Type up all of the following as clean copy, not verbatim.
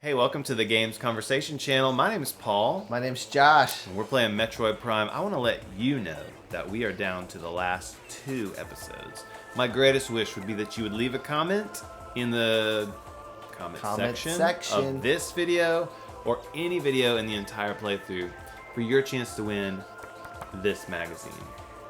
Hey, welcome to the Games Conversation channel. My name is Paul. My name's Josh. And we're playing Metroid Prime. I want to let you know that we are down to the last 2 episodes. My greatest wish would be that you would leave a comment in the comment section of this video or any video in the entire playthrough for your chance to win this magazine.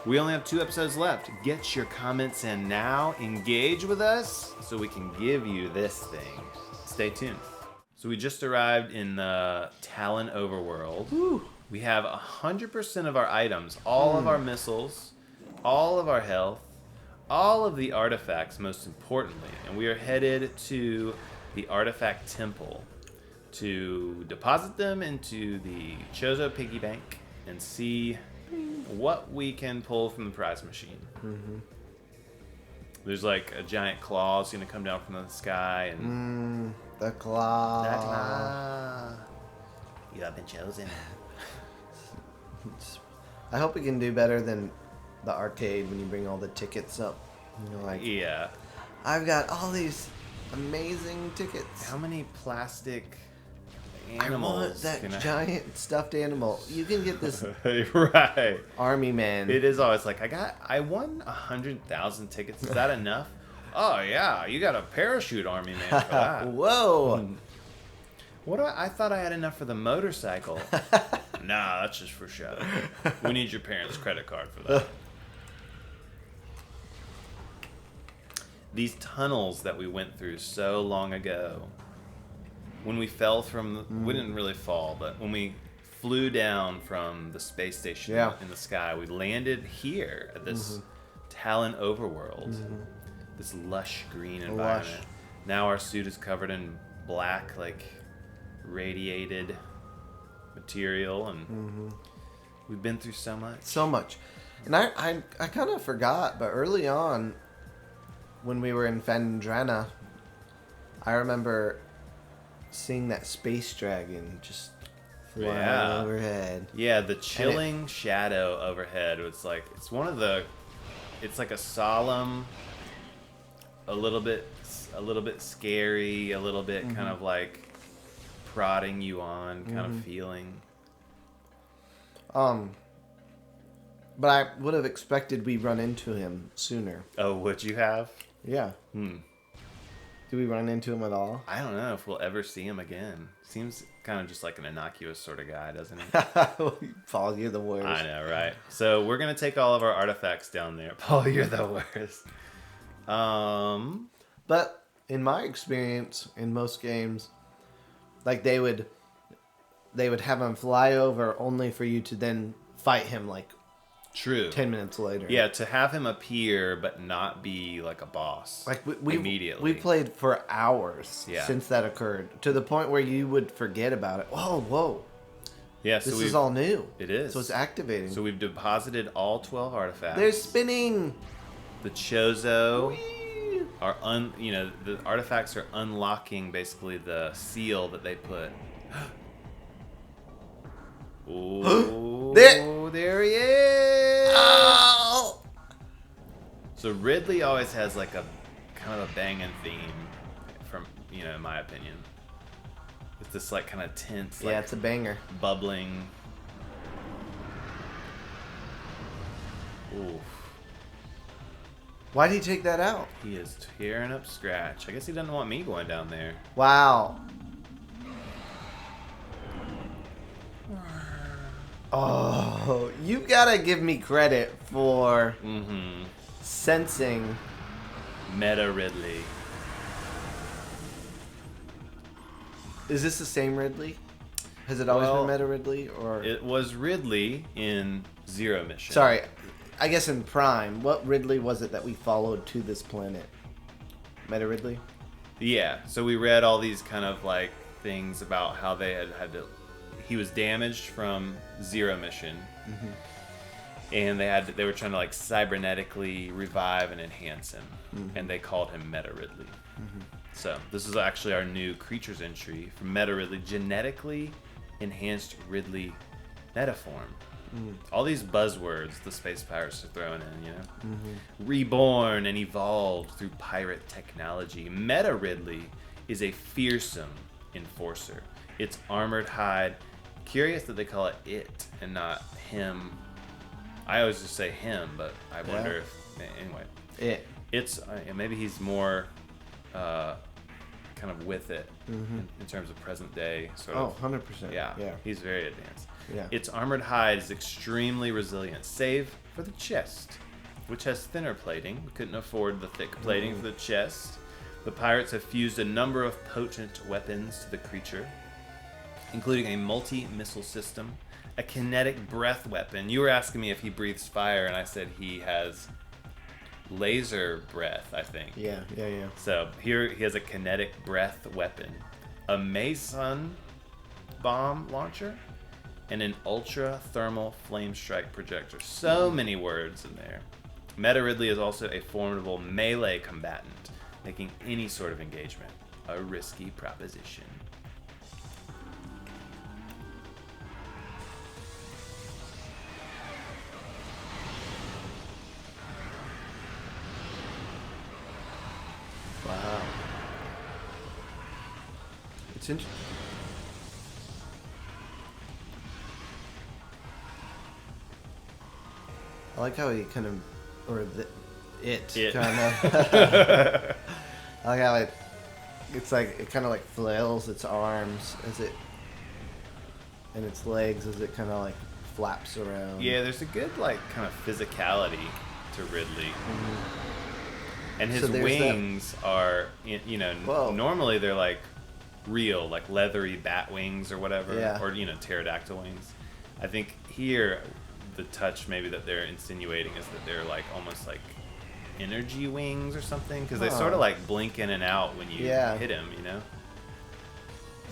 We only have 2 episodes left. Get your comments in now. Engage with us so we can give you this thing. Stay tuned. So we just arrived in the Tallon overworld. Woo. We have 100% of our items, all of our missiles, all of our health, all of the artifacts, most importantly. And we are headed to the artifact temple to deposit them into the Chozo piggy bank and see what we can pull from the prize machine. Mm-hmm. There's like a giant claw that's going to come down from the sky and... The claw. The claw. You have been chosen. I hope we can do better than the arcade when you bring all the tickets up. You know, like, Yeah. I've got all these amazing tickets. How many plastic I animals? want that giant stuffed animal. You can get this Right. army man. It is always like, I won 100,000 tickets. Is that enough? Oh yeah, you got a parachute army man for that. Whoa. I thought I had enough for the motorcycle. Nah, that's just for show. We need your parents' credit card for that. These tunnels that we went through so long ago, when we fell from, we didn't really fall, but when we flew down from the space station in the sky, we landed here at this Tallon overworld. This lush green environment. Now our suit is covered in black, like radiated material, and we've been through so much. So much. And I kind of forgot, but early on, when we were in Phendrana, I remember seeing that space dragon just flying overhead. Yeah, the chilling shadow overhead. It's like it's like a solemn, a little bit scary, a little bit kind of like prodding you on kind of feeling. But I would have expected we run into him sooner. Oh, would you have? Yeah. Do we run into him at all? I don't know if we'll ever see him again. Seems kind of just like an innocuous sort of guy, doesn't he? Paul, you're the worst. I know, right? So we're gonna take all of our artifacts down there. Paul, you're the worst. But in my experience, in most games, like they would have him fly over only for you to then fight him like True. 10 minutes later. Yeah, to have him appear but not be like a boss. Like immediately. We played for hours since that occurred, to the point where you would forget about it. Whoa. Yeah, so this is all new. It is. So it's activating. So we've deposited all 12 artifacts. They're spinning. The Chozo are the artifacts are unlocking basically the seal that they put. Oh, there he is! Oh! So Ridley always has like a kind of a banging theme, from in my opinion. It's this like kind of tense, like, it's a banger, bubbling. Oof. Why'd he take that out? He is tearing up Scratch. I guess he doesn't want me going down there. Wow. Oh, you gotta give me credit for sensing Meta Ridley. Is this the same Ridley? Has it always been Meta Ridley, or it was Ridley in Zero Mission? Sorry, I guess in Prime. What Ridley was it that we followed to this planet? Meta Ridley? Yeah. So we read all these kind of like things about how they had to. He was damaged from Zero Mission, and they were trying to like cybernetically revive and enhance him, and they called him Meta Ridley. So this is actually our new creatures entry from Meta Ridley, genetically enhanced Ridley metaform. All these buzzwords the space pirates are throwing in, reborn and evolved through pirate technology. Meta Ridley is a fearsome enforcer. Its armored hide. Curious that they call it and not him. I always just say him, but I wonder if anyway. It's maybe he's more kind of with it in terms of present day sort of. 100%. Yeah, he's very advanced. Yeah. Its armored hide is extremely resilient, save for the chest, which has thinner plating. We couldn't afford the thick plating for the chest. The pirates have fused a number of potent weapons to the creature, including a multi-missile system, a kinetic breath weapon. You were asking me if he breathes fire, and I said he has laser breath, I think. Yeah. So here he has a kinetic breath weapon, a Mason bomb launcher, and an ultra thermal flame strike projector. So many words in there. Meta Ridley is also a formidable melee combatant, making any sort of engagement a risky proposition. Wow. It's interesting. I like how he kind of, kind of. I like how it's like it kind of like flails its arms as it, and its legs as it kind of like flaps around. Yeah, there's a good like kind of physicality to Ridley. And his wings are, normally they're like real, like leathery bat wings or whatever, or pterodactyl wings. I think here the touch maybe that they're insinuating is that they're like almost like energy wings or something, because they sort of like blink in and out when you hit him,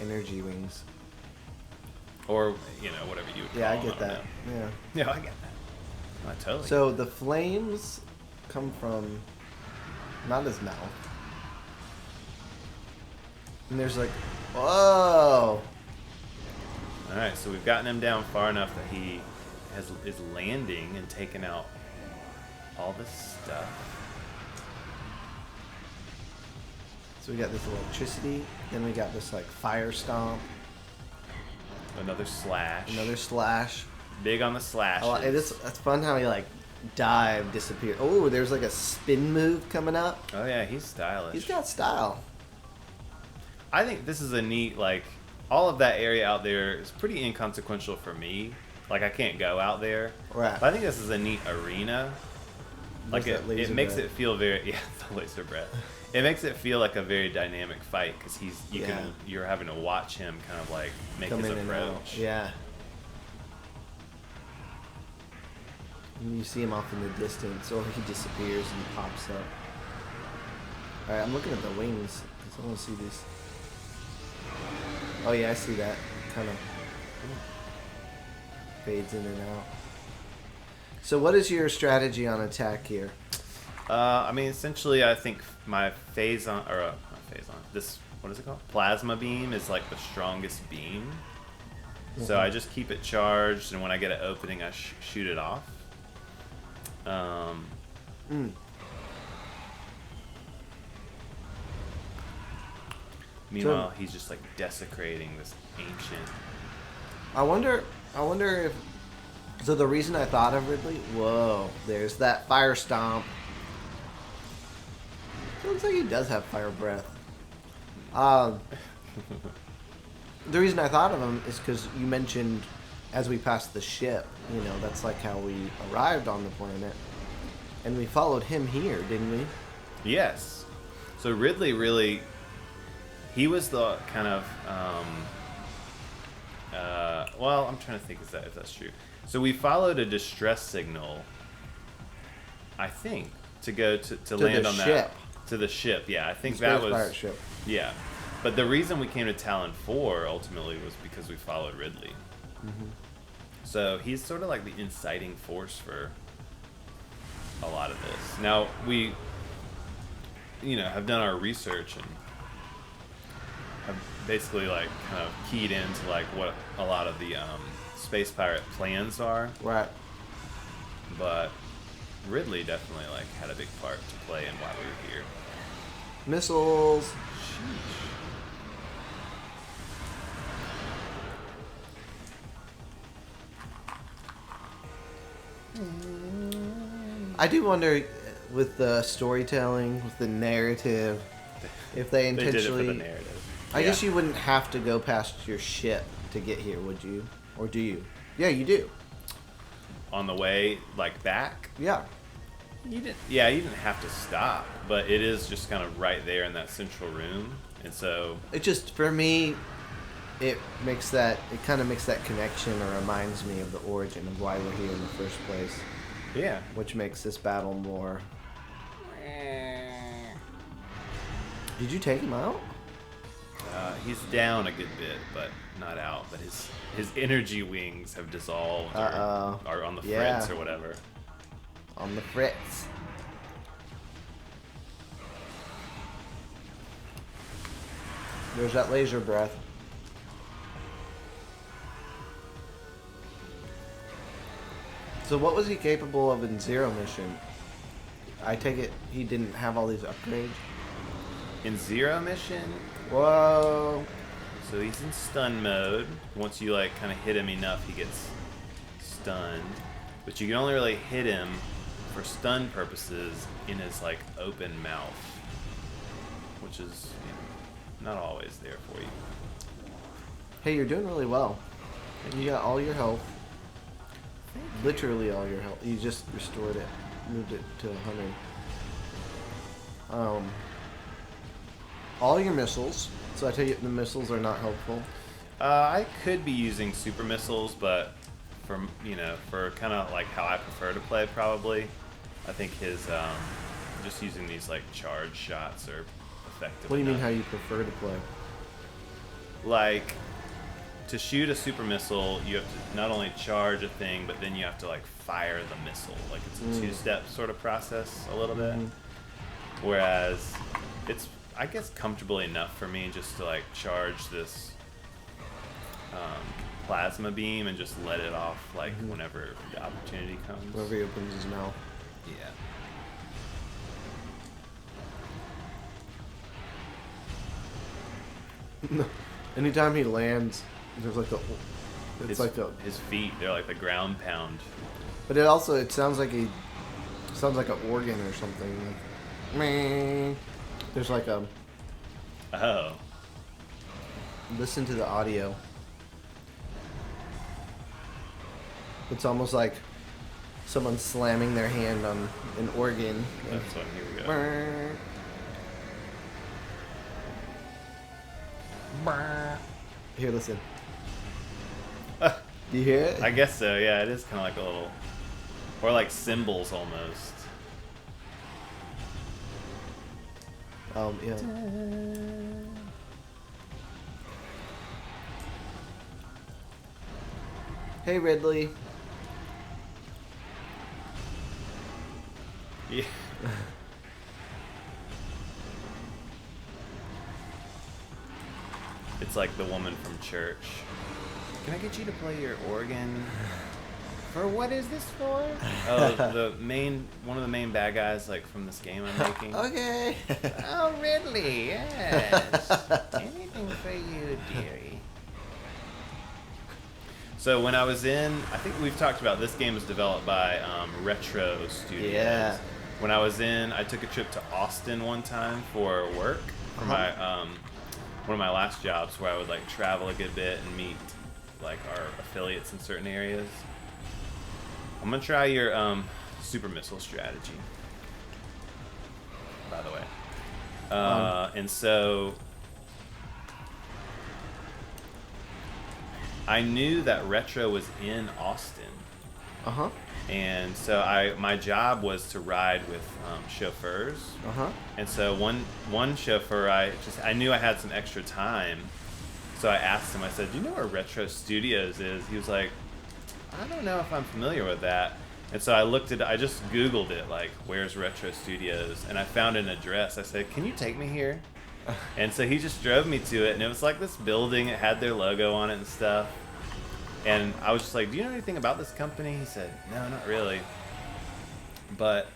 Energy wings. Or whatever you would call I get that. Yeah, I get that. I totally. So the flames come from not his mouth. And there's like, whoa. All right, so we've gotten him down far enough that he is landing and taking out all this stuff. So we got this electricity, then we got this like fire stomp. Another slash. Big on the slashes. That's fun how he like disappear. Oh, there's like a spin move coming up. Oh yeah, he's stylish. He's got style. I think this is a neat, like, all of that area out there is pretty inconsequential for me. Like, I can't go out there. Right. But I think this is a neat arena. Like, it makes it feel very, the laser breath. It makes it feel like a very dynamic fight, because you're having to watch him kind of like make his approach. Yeah. And you see him off in the distance, or he disappears and he pops up. All right, I'm looking at the wings, because I want to see these. Oh yeah, I see that. Kind of fades in and out. So what is your strategy on attack here? Essentially, I think my this, what is it called? Plasma beam is like the strongest beam. Mm-hmm. So I just keep it charged, and when I get an opening, I shoot it off. Meanwhile, he's just like desecrating this ancient. I wonder if. So the reason I thought of Ridley, there's that fire stomp. It looks like he does have fire breath. The reason I thought of him is because you mentioned as we passed the ship, that's like how we arrived on the planet. And we followed him here, didn't we? Yes. So Ridley really, he was the kind of, I'm trying to think if that's true. So we followed a distress signal, I think, to go to land on ship. To the ship, yeah. I think that was pirate ship. Yeah. But the reason we came to Tallon IV ultimately was because we followed Ridley. Mm-hmm. So he's sort of like the inciting force for a lot of this. Now we, have done our research and have basically like kind of keyed into like what a lot of the space pirate plans are. Right. But Ridley definitely like had a big part to play in why we were here. Missiles. Sheesh. I do wonder, with the storytelling, with the narrative, if they intentionally... They did it for the narrative. I guess you wouldn't have to go past your ship to get here, would you? Or do you? Yeah, you do. On the way, like, back? Yeah. You didn't have to stop, but it is just kind of right there in that central room, and so... It just, for me, it kind of makes that connection, or reminds me of the origin of why we're here in the first place. Yeah. Which makes this battle more... Did you take him out? He's down a good bit, but not out. But his energy wings have dissolved, or are on the fritz or whatever. On the fritz. There's that laser breath. So what was he capable of in Zero Mission? I take it he didn't have all these upgrades? In Zero Mission? Whoa. So he's in stun mode. Once you like kind of hit him enough, he gets stunned. But you can only really hit him for stun purposes in his like open mouth, which is not always there for you. Hey, you're doing really well. You got all your health. Literally all your health. You just restored it, moved it to 100. All your missiles. So I tell you, the missiles are not helpful. I could be using super missiles, but for kind of like how I prefer to play, probably, I think his just using these like charge shots are effective. What do you mean how you prefer to play? Like, to shoot a super missile, you have to not only charge a thing, but then you have to like fire the missile. Like it's a two-step sort of process a little bit. Whereas it's, I guess, comfortable enough for me just to like charge this plasma beam and just let it off like whenever the opportunity comes. Whenever he opens his mouth. Yeah. Anytime he lands, there's like a... his feet, they're like the ground pound. But it sounds like an organ or something. Like, meh. There's like a... Oh. Listen to the audio. It's almost like someone slamming their hand on an organ. That's one. Here we go. Here, listen. Do you hear it? I guess so, yeah. It is kind of like a little... Or like cymbals almost. Yeah. Hey, Ridley. Yeah. It's like the woman from church. Can I get you to play your organ? For what is this for? Oh, one of the main bad guys, like from this game I'm making. Okay. Oh, Ridley, yes. Anything for you, dearie. So when I was in, I think we've talked about this game was developed by Retro Studios. Yeah. When I was in, I took a trip to Austin one time for work for my one of my last jobs, where I would like travel a good bit and meet like our affiliates in certain areas. I'm gonna try your super missile strategy, by the way. And so I knew that Retro was in Austin. And so my job was to ride with chauffeurs. And so one chauffeur, I knew I had some extra time, so I asked him. I said, "Do you know where Retro Studios is?" He was like, "I don't know if I'm familiar with that." And so I just Googled it, like, where's Retro Studios? And I found an address. I said, "Can you take me here?" And so he just drove me to it, and it was like this building. It had their logo on it and stuff. And I was just like, "Do you know anything about this company?" He said, "No, not really." But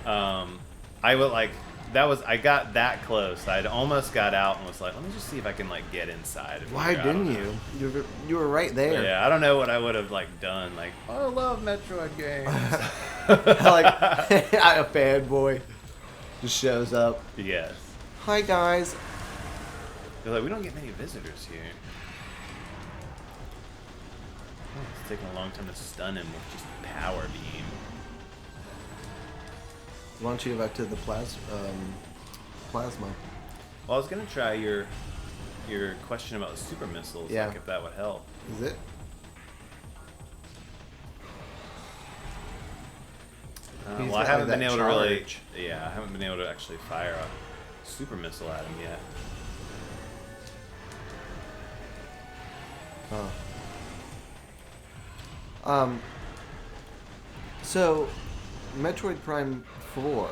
I would like I got that close. I'd almost got out and was like, let me just see if I can like get inside. Why didn't you? You were right there. Yeah, I don't know what I would have like done. Like, I love Metroid games. Like a fanboy just shows up. Yes. Hi guys. They're like, we don't get many visitors here. Oh, it's taking a long time to stun him with just power beam. Why don't you go back to the plasma? Well, I was gonna try your question about super missiles. Yeah. Like if that would help. Is it? Well, I haven't been able to really. Yeah, I haven't been able to actually fire a super missile at him yet. Oh. So, Metroid Prime 4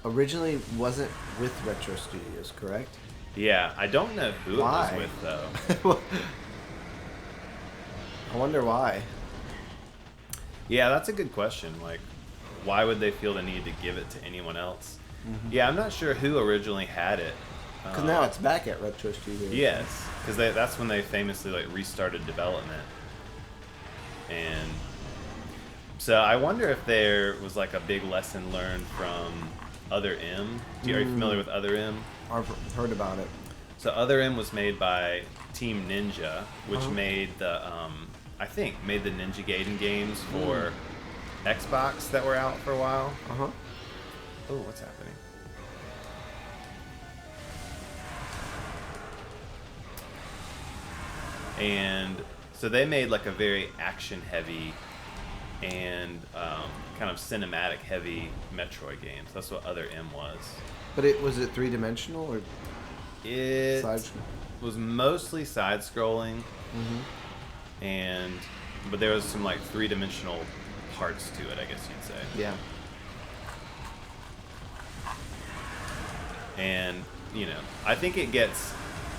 originally wasn't with Retro Studios, correct? Yeah, I don't know who Why? it was with though. I wonder why. Yeah, that's a good question. Like, why would they feel the need to give it to anyone else? Mm-hmm. Yeah, I'm not sure who originally had it. Because now it's back at Retro Studios. Yes, because that's when they famously like restarted development. And so I wonder if there was like a big lesson learned from Other M. Are you familiar with Other M? I've heard about it. So Other M was made by Team Ninja, which made the I think made the Ninja Gaiden games for Xbox that were out for a while. Oh, what's happening? And so they made like a very action-heavy and kind of cinematic-heavy Metroid games. That's what Other M was. But was it three-dimensional or? It side? Was mostly side-scrolling, but there was some like three-dimensional parts to it, I guess you'd say. Yeah. And I think it gets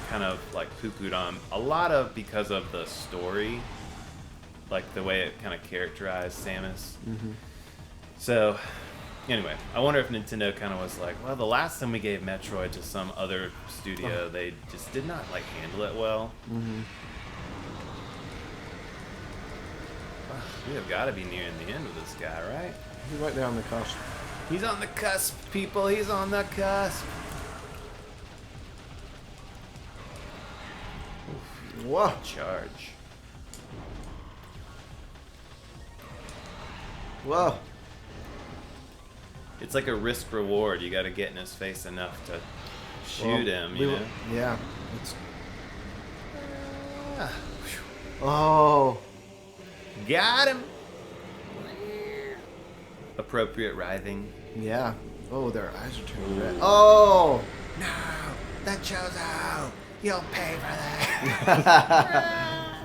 kind of like poo-pooed on a lot of because of the story, like the way it kind of characterized Samus. So anyway, I wonder if Nintendo kind of was like, well, the last time we gave Metroid to some other studio, they just did not like handle it well. We have got to be nearing the end of this guy, right? He's right there on the cusp. He's on the cusp, people. He's on the cusp. Whoa. Charge. Whoa. It's like a risk reward. You got to get in his face enough to shoot him, you know? Yeah. Oh. Got him. Appropriate writhing. Yeah. Oh, their eyes are turning red. Oh. No, the Chozo. You'll pay for that.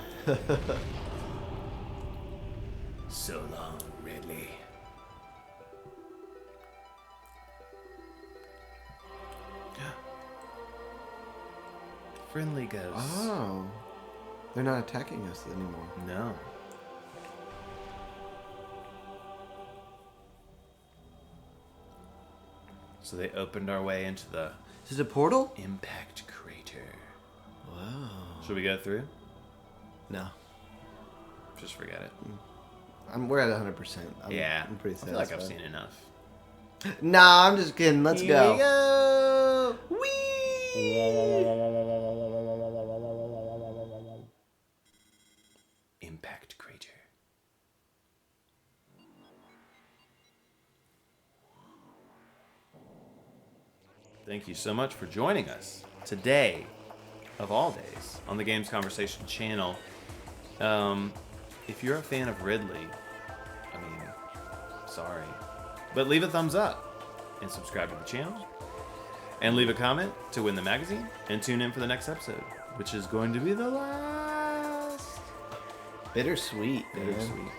So long, Ridley. Friendly ghosts. Oh. They're not attacking us anymore. No. So they opened our way into the... Is it a portal? Impact crater. Wow. Should we go through? No. Just forget it. We're at 100%. I'm pretty satisfied. I feel like I've seen enough. Nah, I'm just kidding. Let's Here go. we go. Whee! Impact crater. Thank you so much for joining us today, of all days, on the Games Conversation channel. If you're a fan of Ridley, I mean, sorry, but leave a thumbs up and subscribe to the channel and leave a comment to win the magazine and tune in for the next episode, which is going to be the last. Bittersweet. Bittersweet.